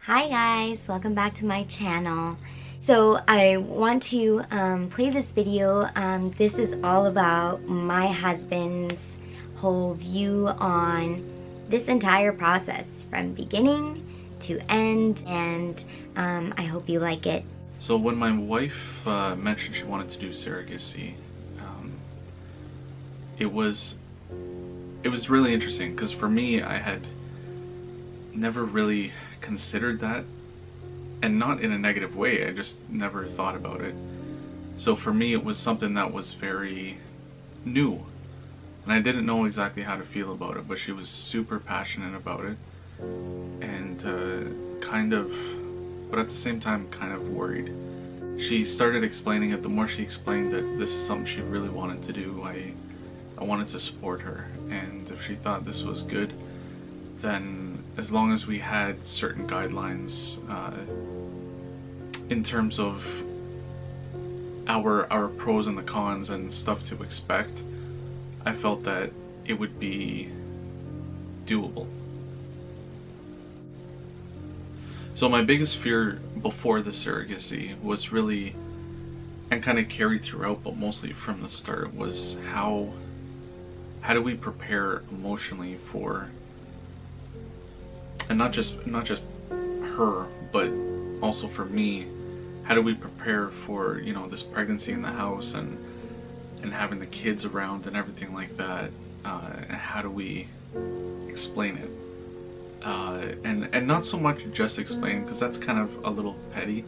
Hi guys, welcome back to my channel. So I want to play this video. This is all about my husband's whole view on this entire process from beginning to end, and I hope you like it. So when my wife mentioned she wanted to do surrogacy, it was really interesting because for me, I had never really considered that, and not in a negative way. I just never thought about it. So for me, it was something that was very new, and I didn't know exactly how to feel about it. But she was super passionate about it, and but at the same time, kind of worried. She started explaining it. The more she explained that this is something she really wanted to do, I wanted to support her, and if she thought this was good, then as long as we had certain guidelines in terms of our pros and the cons and stuff to expect, I felt that it would be doable. So my biggest fear before the surrogacy was really, and kind of carried throughout, but mostly from the start, was how do we prepare emotionally for, and not just her, but also for me, how do we prepare for, this pregnancy in the house and having the kids around and everything like that, and how do we explain it, and not so much just explain, because that's kind of a little petty,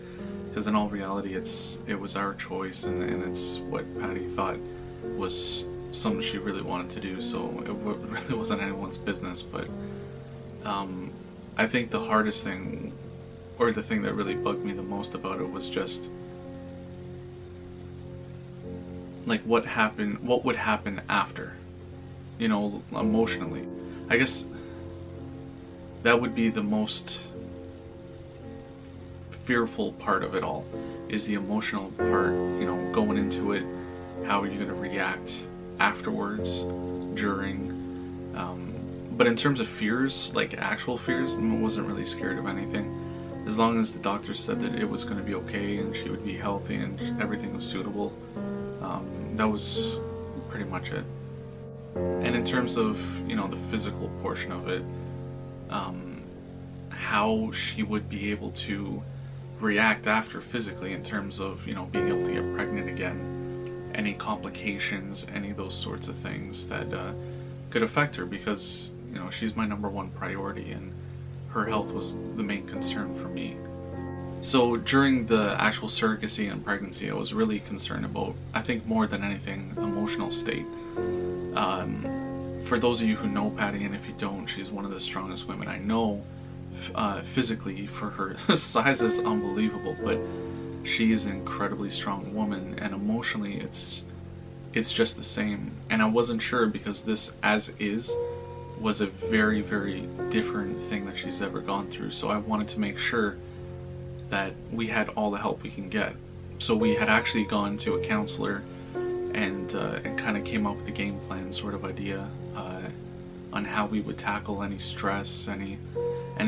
because in all reality it was our choice, and it's what Patty thought was something she really wanted to do, so it really wasn't anyone's business. But I think the hardest thing, or the thing that really bugged me the most about it, was just like what would happen after, emotionally. I guess that would be the most fearful part of it all, is the emotional part, going into it. How are you going to react afterwards, during, but in terms of fears, like actual fears, I wasn't really scared of anything. As long as the doctor said that it was going to be okay and she would be healthy and everything was suitable, that was pretty much it. And in terms of, the physical portion of it, how she would be able to react after physically, in terms of, being able to get pregnant again, any complications, any of those sorts of things that could affect her, because she's my number one priority, and her health was the main concern for me. So during the actual surrogacy and pregnancy, I was really concerned about, I think more than anything, emotional state. For those of you who know Patty, and if you don't, she's one of the strongest women I know. Physically, for her size, is unbelievable, but she is an incredibly strong woman, and emotionally it's just the same. And I wasn't sure, because this as is was a very, very different thing that she's ever gone through, so I wanted to make sure that we had all the help we can get. So we had actually gone to a counselor and kind of came up with a game plan sort of idea on how we would tackle any stress, any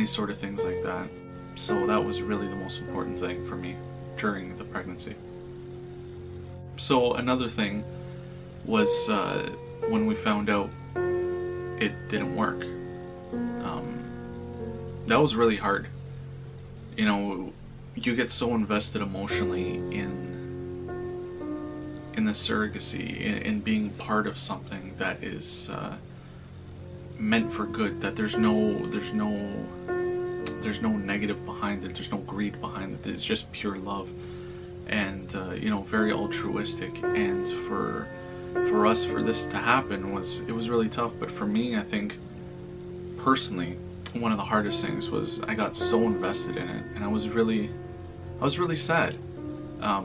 sort of things like that. So that was really the most important thing for me during the pregnancy. So another thing was when we found out it didn't work. That was really hard. You get so invested emotionally in the surrogacy, in being part of something that is meant for good, that there's no negative behind it, there's no greed behind it, it's just pure love, and very altruistic. And for us, for this to happen, it was really tough. But for me, I think personally, one of the hardest things was I got so invested in it, and I was really sad. I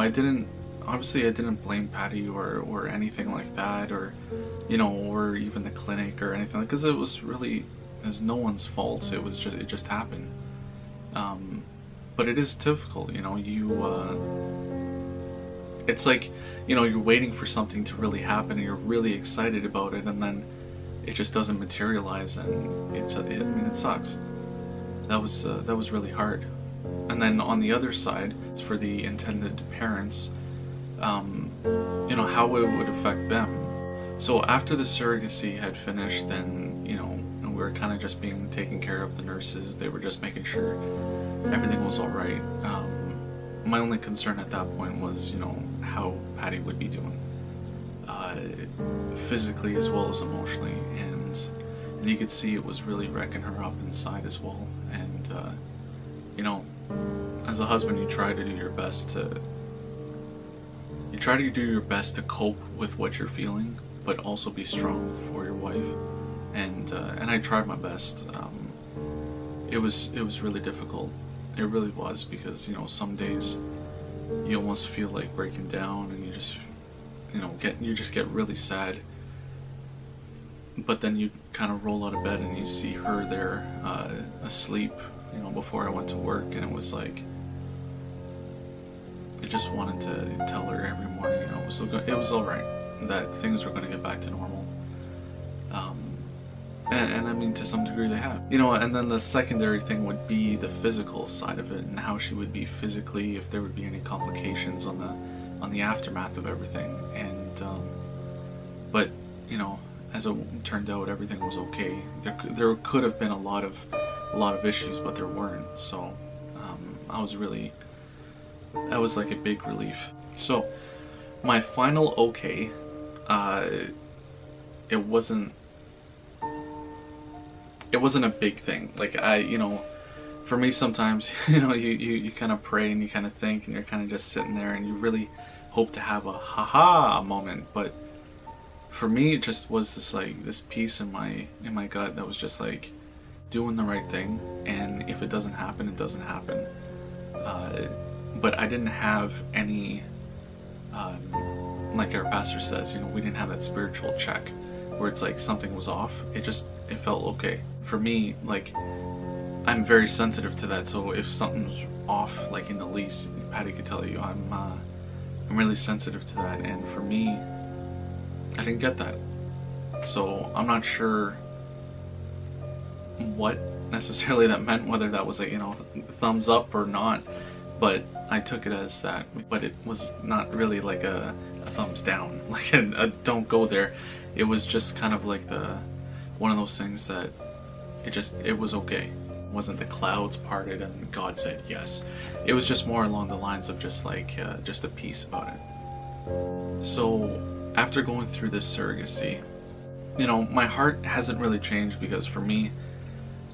didn't blame Patty or anything like that, or or even the clinic or anything, because it was no one's fault. It just happened. But it is difficult, it's like, you're waiting for something to really happen, and you're really excited about it, and then it just doesn't materialize, and it sucks. that was really hard. And then on the other side, it's for the intended parents, you know, how it would affect them. So after the surrogacy had finished, then, you know, we were kind of just being taken care of. The nurses, they were just making sure everything was all right. My only concern at that point was, you know, how Patty would be doing, physically as well as emotionally, and you could see it was really wrecking her up inside as well. And you know, as a husband, you try to do your best to cope with what you're feeling, but also be strong for your wife. And I tried my best. It was really difficult. It really was, because, you know, some days you almost feel like breaking down, and you just, you know, get really sad. But then you kind of roll out of bed and you see her there, asleep, you know, before I went to work, and it was like, I just wanted to tell her every morning, you know, it was all right, that things were going to get back to normal. And I mean, to some degree they have. You know, and then the secondary thing would be the physical side of it, and how she would be physically, if there would be any complications on the aftermath of everything. And but, you know, as it turned out, everything was okay. There could have been a lot of issues, but there weren't. So that was like a big relief. So my final okay, it wasn't a big thing. Like, you know, for me sometimes, you know, you kind of pray and you kind of think, and you're kind of just sitting there and you really hope to have a haha moment. But for me, it just was this peace in my gut that was just like doing the right thing, and if it doesn't happen, it doesn't happen. But I didn't have any, like our pastor says, you know, we didn't have that spiritual check where it's like something was off. It felt okay. For me, like, I'm very sensitive to that, so if something's off, like in the least, Patty could tell you, I'm really sensitive to that, and for me, I didn't get that. So I'm not sure what necessarily that meant, whether that was a, you know, thumbs up or not, but I took it as that. But it was not really like a thumbs down, like a don't go there. It was just kind of like one of those things that it was okay. It wasn't the clouds parted and God said yes. It was just more along the lines of just like just a peace about it. So after going through this surrogacy, you know, my heart hasn't really changed, because for me,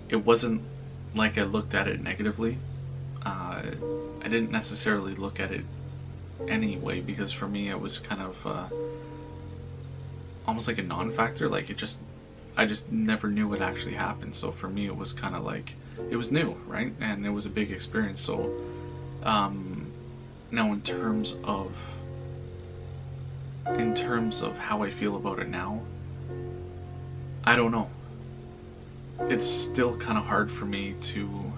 it wasn't like I looked at it negatively. I didn't necessarily look at it anyway, because for me it was kind of almost like a non-factor. Like, I just never knew what actually happened. So for me, it was kind of like, it was new, right? And it was a big experience. So now in terms of how I feel about it now, I don't know. It's still kind of hard for me to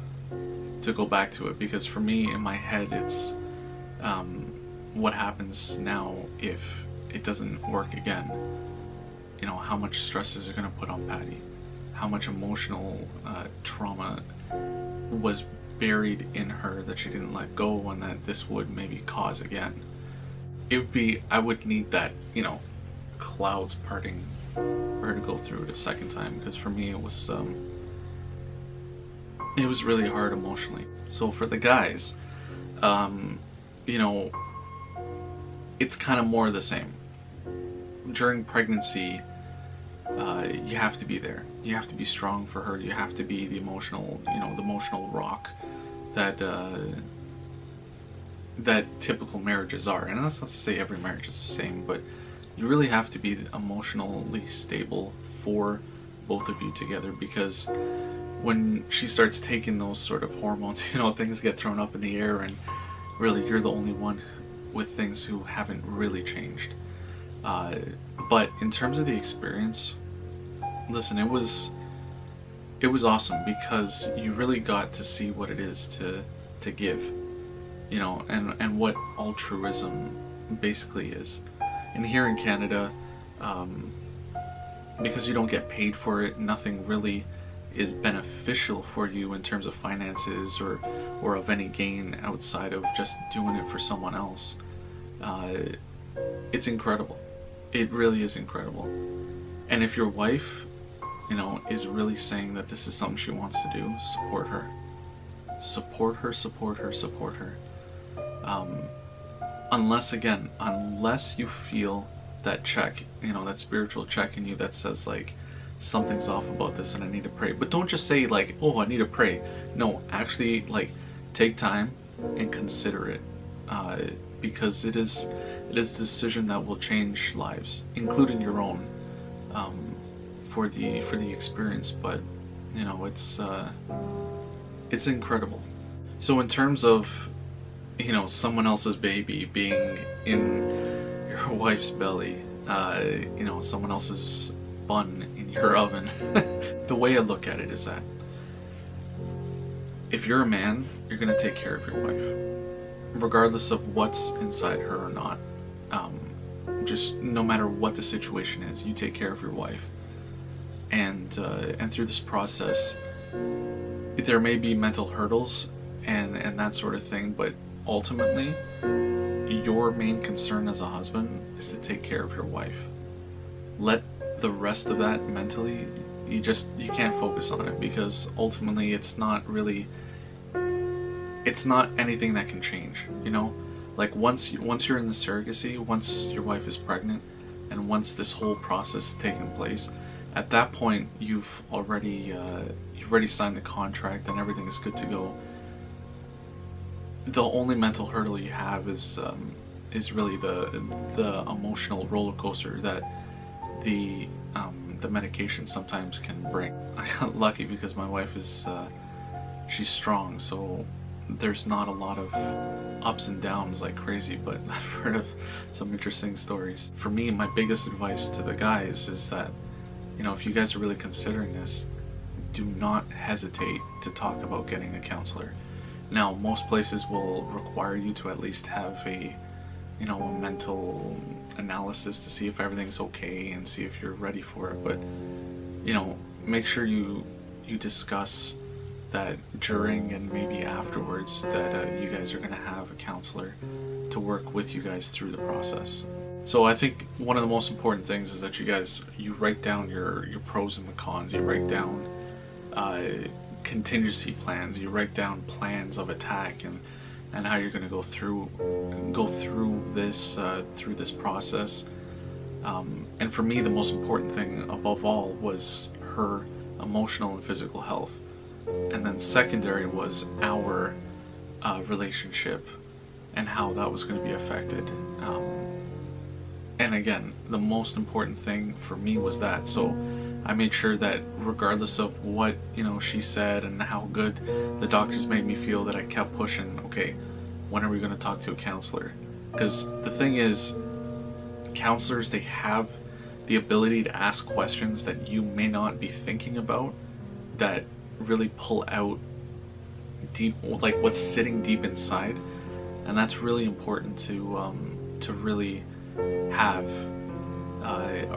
go back to it, because for me, in my head, it's what happens now if it doesn't work again. You know, how much stress is it going to put on Patty? How much emotional trauma was buried in her that she didn't let go, and that this would maybe cause again? I would need that, you know, clouds parting for her to go through it a second time, because for me it was really hard emotionally. So for the guys, you know, it's kind of more of the same. During pregnancy, you have to be there. You have to be strong for her. You have to be the emotional rock that typical marriages are. And that's not to say every marriage is the same, but you really have to be emotionally stable for both of you together, because when she starts taking those sort of hormones, you know, things get thrown up in the air, and really you're the only one with things who haven't really changed. But in terms of the experience, listen, it was awesome, because you really got to see what it is to give, you know, and what altruism basically is. And here in Canada, because you don't get paid for it, nothing really is beneficial for you in terms of finances or of any gain outside of just doing it for someone else, it's incredible. It really is incredible. And if your wife, is really saying that this is something she wants to do, support her. Support her, support her, support her. Unless you feel that check, that spiritual check in you that says like, something's off about this and I need to pray. But don't just say like, oh, I need to pray. No, actually, like, take time and consider it, because it is a decision that will change lives, including your own, for the experience. But it's incredible. So in terms of someone else's baby being in your wife's belly, someone else's bun in your oven, the way I look at it is that if you're a man, you're going to take care of your wife, regardless of what's inside her or not. Just no matter what the situation is, you take care of your wife. And through this process, there may be mental hurdles and that sort of thing, but ultimately, your main concern as a husband is to take care of your wife. Let the rest of that mentally, you can't focus on it, because ultimately it's not anything that can change, like once you're in the surrogacy, once your wife is pregnant, and once this whole process is taking place, at that point you've already signed the contract and everything is good to go. The only mental hurdle you have is really the emotional roller coaster that the medication sometimes can bring. I got lucky because my wife is she's strong, so there's not a lot of ups and downs like crazy, but I've heard of some interesting stories. For me, my biggest advice to the guys is that, if you guys are really considering this, do not hesitate to talk about getting a counselor. Now, most places will require you to at least have a mental analysis to see if everything's okay and see if you're ready for it, but make sure you discuss that during and maybe afterwards that you guys are going to have a counselor to work with you guys through the process. So I think one of the most important things is that you write down your pros and the cons. You write down contingency plans. You write down plans of attack and how you're going to go through this process. And for me, the most important thing above all was her emotional and physical health, and then secondary was our relationship and how that was going to be affected. And again, the most important thing for me was that. So I made sure that regardless of what she said and how good the doctors made me feel, that I kept pushing. Okay, when are we going to talk to a counselor? Because the thing is, counselors, they have the ability to ask questions that you may not be thinking about, that really pull out deep, like what's sitting deep inside, and that's really important to really have,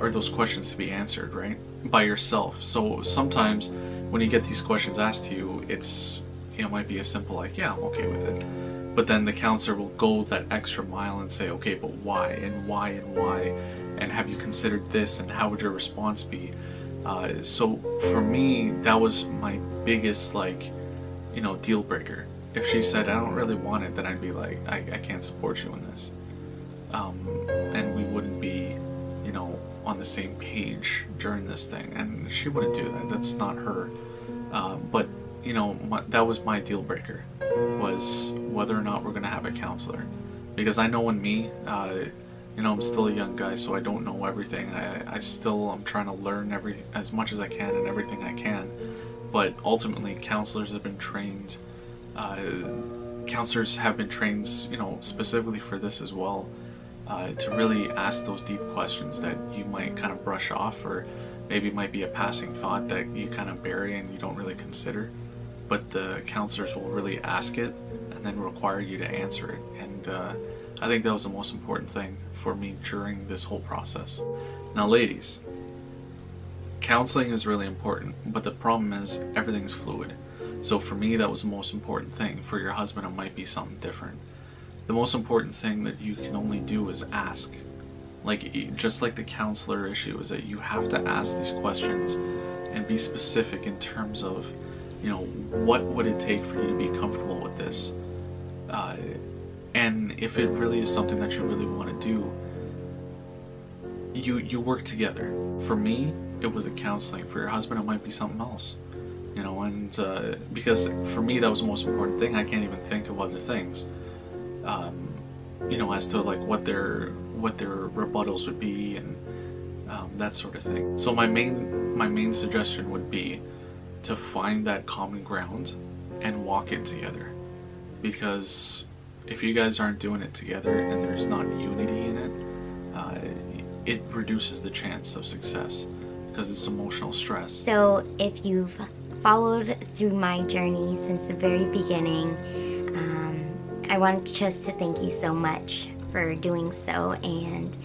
or those questions to be answered right by yourself. So sometimes when you get these questions asked to you, it might be a simple like, yeah, I'm okay with it. But then the counselor will go that extra mile and say, okay, but why and why and why, and have you considered this, and how would your response be? So for me, that was my biggest deal breaker. If she said I don't really want it, then I'd be like, I can't support you in this, and we wouldn't be on the same page during this thing, and she wouldn't do that. That's not her. But that was my deal breaker, was whether or not we're gonna have a counselor, because I know in me, I'm still a young guy, so I don't know everything. I'm trying to learn as much as I can and everything I can. But ultimately, counselors have been trained. Specifically for this as well, to really ask those deep questions that you might kind of brush off, or maybe might be a passing thought that you kind of bury and you don't really consider. But the counselors will really ask it and then require you to answer it. And I think that was the most important thing for me during this whole process. Now, ladies, counseling is really important, but the problem is everything's fluid. So for me, that was the most important thing. For your husband, it might be something different. The most important thing that you can only do is ask. Like, just like the counselor issue, is that you have to ask these questions and be specific in terms of, you know, what would it take for you to be comfortable with this? And if it really is something that you really want to do, you work together. For me, it was a counseling. For your husband, it might be something else. You know, and because for me, that was the most important thing. I can't even think of other things. You know, as to like what their rebuttals would be and that sort of thing. So my main suggestion would be to find that common ground and walk it together. Because if you guys aren't doing it together and there's not unity in it, it reduces the chance of success because it's emotional stress. So if you've followed through my journey since the very beginning, I want just to thank you so much for doing so, and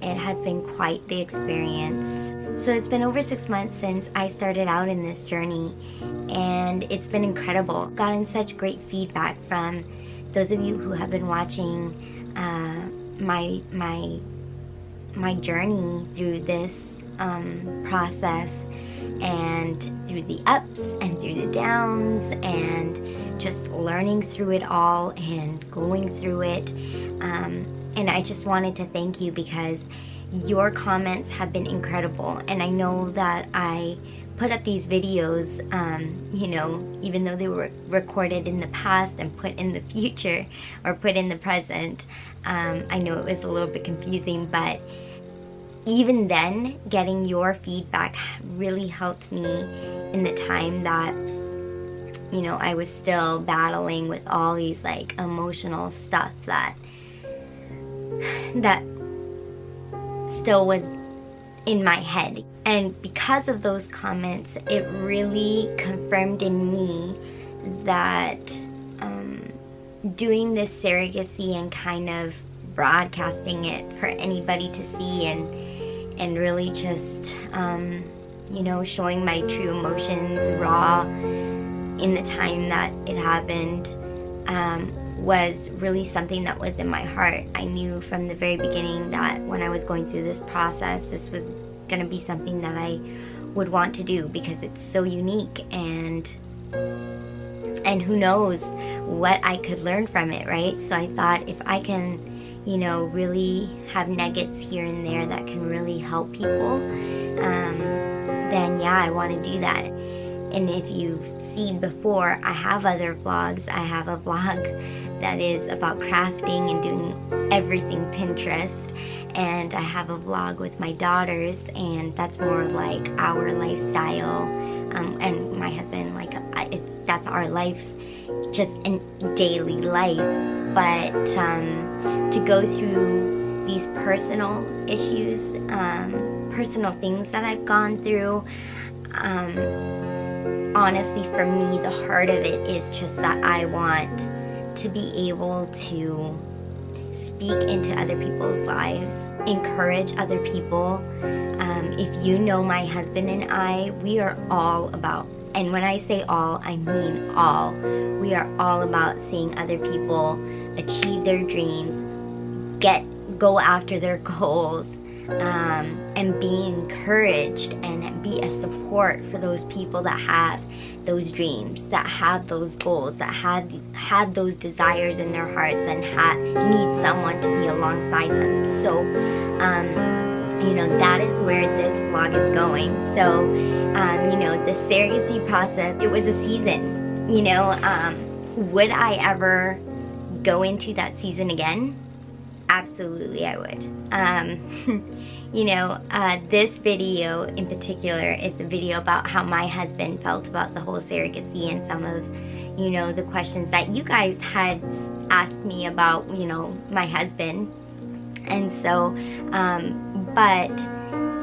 it has been quite the experience. So it's been over 6 months since I started out in this journey, and it's been incredible. I've gotten such great feedback from those of you who have been watching my journey through this process, and through the ups and through the downs, and just learning through it all and going through it. And I just wanted to thank you because your comments have been incredible. And I know that I put up these videos, you know, even though they were recorded in the past and put in the future or put in the present, I know it was a little bit confusing, but even then, getting your feedback really helped me in the time that, you know, I was still battling with all these like emotional stuff that still was in my head. And because of those comments, it really confirmed in me that doing this surrogacy and kind of broadcasting it for anybody to see, and really just you know, showing my true emotions raw in the time that it happened, was really something that was in my heart. I knew from the very beginning that when I was going through this process, this was going to be something that I would want to do because it's so unique, and who knows what I could learn from it, right? So I thought, if I can, you know, really have nuggets here and there that can really help people, then yeah, I want to do that. And if you've seen before, I have other vlogs. I have a vlog that is about crafting and doing everything Pinterest, and I have a vlog with my daughters, and that's more like our lifestyle, and my husband, like, that's our life, just in daily life. But to go through these personal issues, personal things that I've gone through, honestly, for me, the heart of it is just that I want to be able to speak into other people's lives, encourage other people. If you know my husband and I, we are all about, and when I say all, I mean all, we are all about seeing other people achieve their dreams, go after their goals, and be encouraged and be a support for those people that have those dreams, that have those goals, that had those desires in their hearts, and need someone to be alongside them. So you know, that is where this vlog is going. So you know, the surrogacy process, it was a season, you know. Would I ever go into that season again? Absolutely I would. You know, this video in particular is a video about how my husband felt about the whole surrogacy, and some of, you know, the questions that you guys had asked me about, you know, my husband. And so, but,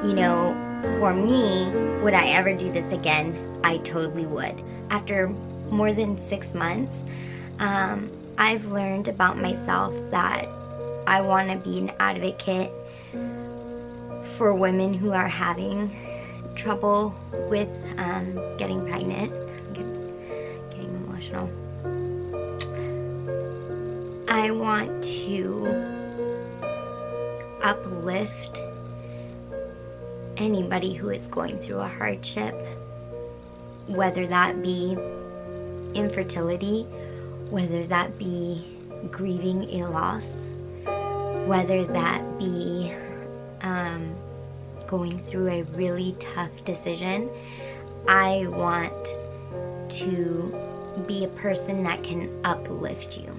you know, for me, would I ever do this again? I totally would. After more than 6 months, I've learned about myself that I want to be an advocate for women who are having trouble with getting pregnant. Getting emotional. I want to uplift anybody who is going through a hardship, whether that be infertility, whether that be grieving a loss, whether that be going through a really tough decision. I want to be a person that can uplift you.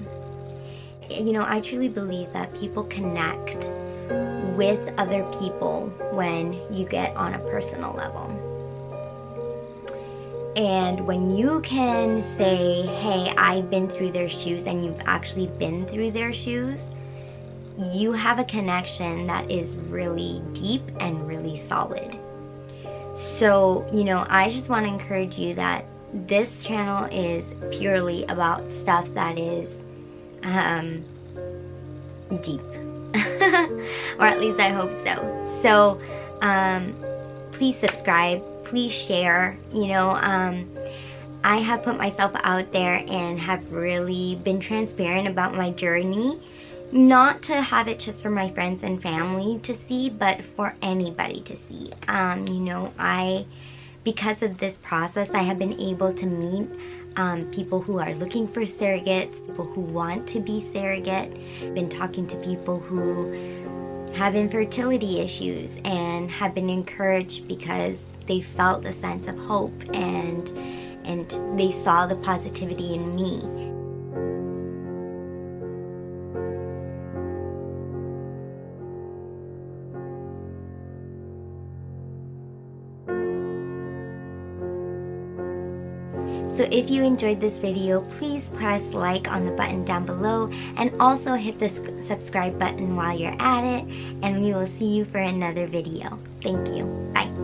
You know, I truly believe that people connect with other people when you get on a personal level. And when you can say, hey, I've been through their shoes, and you've actually been through their shoes, you have a connection that is really deep and really solid. So, you know, I just want to encourage you that this channel is purely about stuff that is deep. Or at least I hope so. So, please subscribe, please share. You know, I have put myself out there and have really been transparent about my journey. Not to have it just for my friends and family to see, but for anybody to see. You know, because of this process, I have been able to meet people who are looking for surrogates, people who want to be surrogate. I've been talking to people who have infertility issues and have been encouraged because they felt a sense of hope and they saw the positivity in me. So if you enjoyed this video, please press like on the button down below and also hit the subscribe button while you're at it, and we will see you for another video. Thank you. Bye.